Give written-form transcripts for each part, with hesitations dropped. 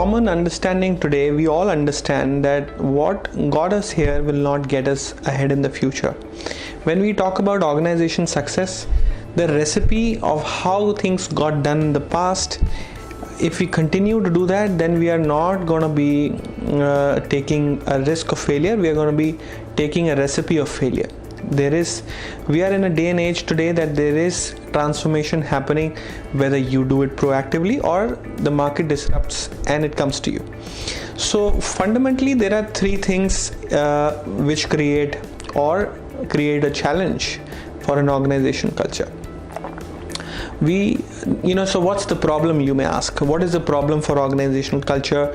common understanding today, we all understand that what got us here will not get us ahead in the future. When we talk about organization success, the recipe of how things got done in the past, if we continue to do that, then we are not going to be taking a risk of failure. We are going to be taking a recipe of failure. We are in a day and age today that there is transformation happening, whether you do it proactively or the market disrupts and it comes to you. So fundamentally, there are three things which create a challenge for an organization culture. So what's the problem, you may ask? What is the problem for organizational culture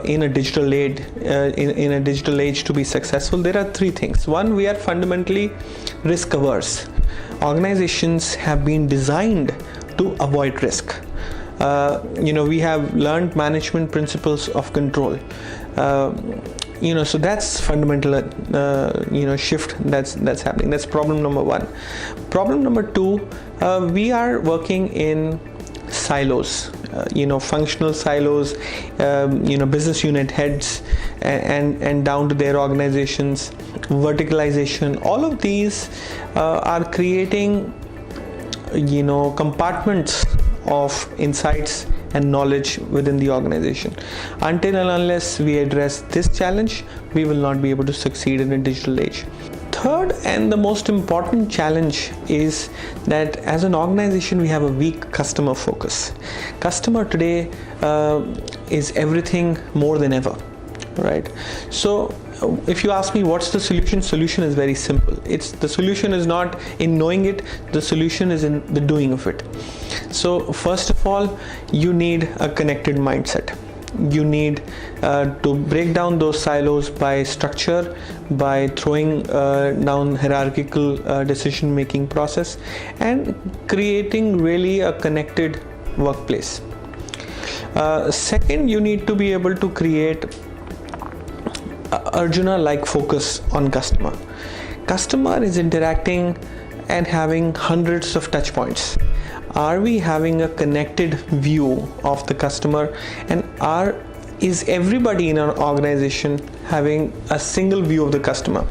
in a digital age? In a digital age to be successful, there are three things. One, we are fundamentally risk averse. Organizations have been designed to avoid risk. We have learned management principles of control. So that's fundamental shift that's happening. That's problem number one. Problem number two, we are working in silos, functional silos, business unit heads and down to their organizations, verticalization. All of these are creating compartments of insights and knowledge within the organization. Until and unless we address this challenge, we will not be able to succeed in a digital age. Third, and the most important challenge, is that as an organization we have a weak customer focus. Customer today is everything more than ever, right? So if you ask me what's the solution is very simple. The solution is not in knowing it, the solution is in the doing of it. So first of all, you need a connected mindset. You need to break down those silos by structure, by throwing down hierarchical decision making process and creating really a connected workplace. Second, you need to be able to create Arjuna-like focus on customer. Customer is interacting and having hundreds of touch points. Are we having a connected view of the customer, and is everybody in our organization having a single view of the customer?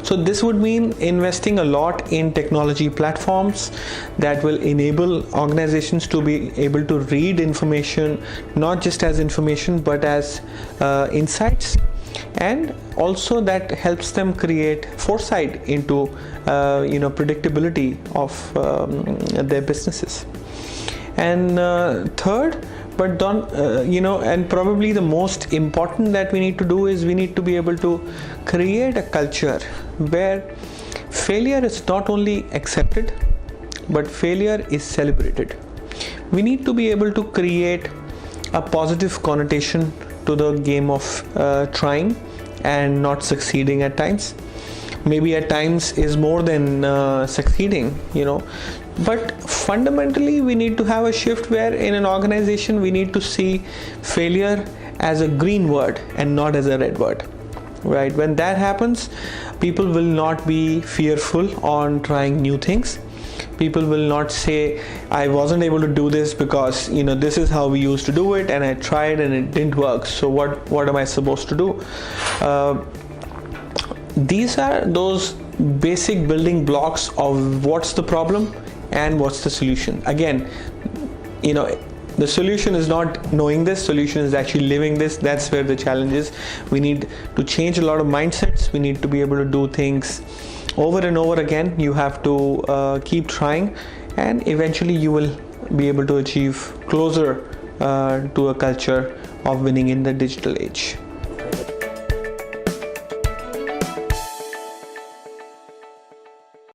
So this would mean investing a lot in technology platforms that will enable organizations to be able to read information, not just as information but as insights, and also that helps them create foresight into predictability of their businesses. And third, but and probably the most important that we need to do is we need to be able to create a culture where failure is not only accepted but failure is celebrated. We need to be able to create a positive connotation to the game of trying and not succeeding at times. Maybe at times is more than succeeding, but fundamentally we need to have a shift where in an organization we need to see failure as a green word and not as a red word, right? When that happens, people will not be fearful on trying new things. People will not say, I wasn't able to do this because this is how we used to do it and I tried and it didn't work, so what am I supposed to do? These are those basic building blocks of what's the problem and what's the solution. Again, the solution is not knowing this, solution is actually living this. That's where the challenge is. We need to change a lot of mindsets. We need to be able to do things over and over again. You have to keep trying, and eventually you will be able to achieve closer to a culture of winning in the digital age.